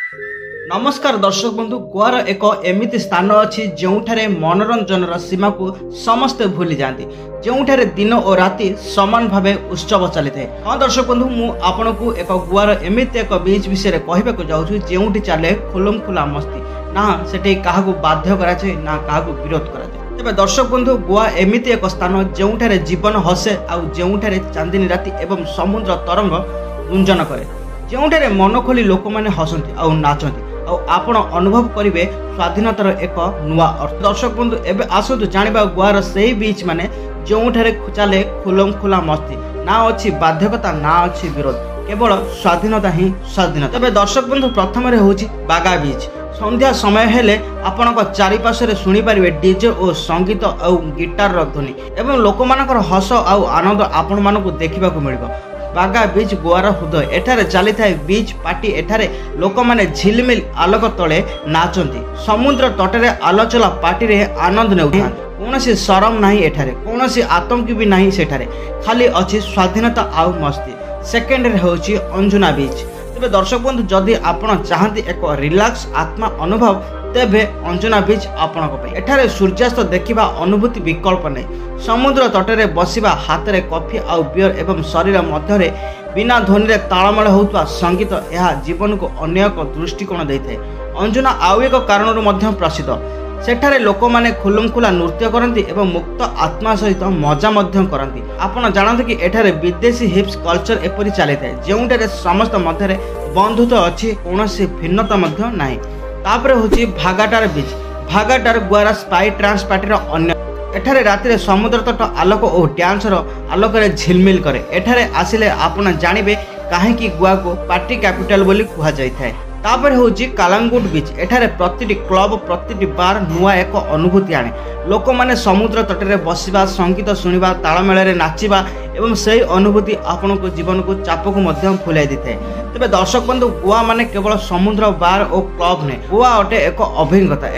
नमस्कार दर्शक बंधु गोवार एक एमिति स्थान अच्छी जोठारे मनोरंजन सीमा को समस्ते भूली जाती जोठारे दिन और राति समान भाव उत्सव चली था। हाँ दर्शक बंधु मु आपन को एक गोवार एमिति एक बीच विषय कहवाक जाऊँ जो चले खुलम खुला मस्ती ना से क्या बाध्य कराए ना क्या विरोध कराए। तेज दर्शक बंधु गोवा एमिति एक स्थान जोठारे जीवन हसे आउ जोठारे चांदनी राति एवं समुद्र तरंग गुंजन करे जोठारे मन खोली लोक मैंने हसती आउ नाचती आपण अनुभव करेंगे स्वाधीनतार एक नुआ अर्थ। दर्शक बंधु एवं आसतु जाना गोवार से बीच माने जोठारे चले खुलम खुला मस्ती ना अच्छी बाध्यकता ना अच्छी विरोध केवल स्वाधीनता ही स्वाधीनता। तेज दर्शक बंधु प्रथम होची बागा बीच संध्या समय हेले आपण चारिपार्श्व शुणी पारे डीजे और संगीत और गिटार ध्वनि एवं लोक मानकर हस आउ आनंद आपण मानक देखा मिल। बागा बीच गोवार हृदय एठारे चली था बीच पार्टी एठारे लोक माने झिलमिल आलोक तले नाचती समुद्र तटरे आलोचला पार्टी रे आनंद ने कौन शरम नहीं एठारे कौन आतंक भी नहीं सेठारे खाली अच्छी स्वाधीनता आउ मस्ती। सेकेंड रे होची अंजुना बीच। तेज दर्शक बंधु जदि आपण चाहती एक रिलैक्स आत्मा अनुभव तेबे अंजुना बीच आपण एठारे सूर्यास्त देखा अनुभूति विकल्प नहीं समुद्र तटरे बसिबा हाथ में कॉफी आउ बियर एवं शरीर मध्य बिना ध्वनि रे तालमेल होता संगीत यह जीवन को अन्य एक दृष्टिकोण देता है। अंजुना आउ एक कारण प्रसिद्ध सेठारे लोक माने खुलम खुला नृत्य करती एवं मुक्त आत्मा सहित मजा करती। आपण जानते कि एठारे विदेशी हिप्स कल्चर एपरी चली था जोठारे समस्त मध्य बंधुत्व अच्छी कौन भिन्नता नहीं। तापर होची भागाटार बीच। भागाटार गोवार स्पाई ट्रांस पार्टी अन्य एठारे राति समुद्र तट आलोक और डांसर आलोक झिलमिल करे एठारे आसिले आपण जानिबे काहेकि गोवा को पार्टी कैपिटल बोली कहा जाय थाए। तापर होची कालांगुट बीच एठारे प्रतिटी क्लब प्रतिटी बार नुआ एक अनुभूति आने लोक माने समुद्र तटरे बसिबा संगीत सुनिबा तालमेल रे नाचिबा एवं सही अनुभूति आपण को जीवन को चाप को मध्यम फुलाई दी थाए। तेज दर्शक बंधु गोवा माने केवल समुद्र बार और क्लब ने गोवा अटे एक अभिज्ञता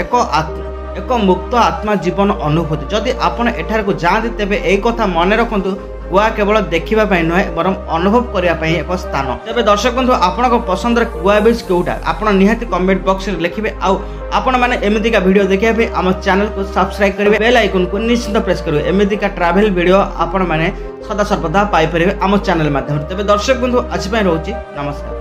एक मुक्त आत्मा जीवन अनुभूति। जदि आपण एठार को जाती तेबे एई कथा मन रखंतु गोवा केवल देखा नुहे बरम अनुभव करने एक स्थान। तेज दर्शक बंधु आपण पसंद गोवा बीच कौटा आपण निहाती कमेंट बॉक्स में लिखिए आपण मैंने एमतीका वीडियो देखा आम चैनल को सब्सक्राइब करेंगे बेल आइकन को निश्चित प्रेस करेंगे एमतीका ट्रैवल वीडियो आपण मैंने सदा सर्वदा पाई आम चैनल माध्यम। तेज दर्शक बंधु आज रोचे नमस्कार।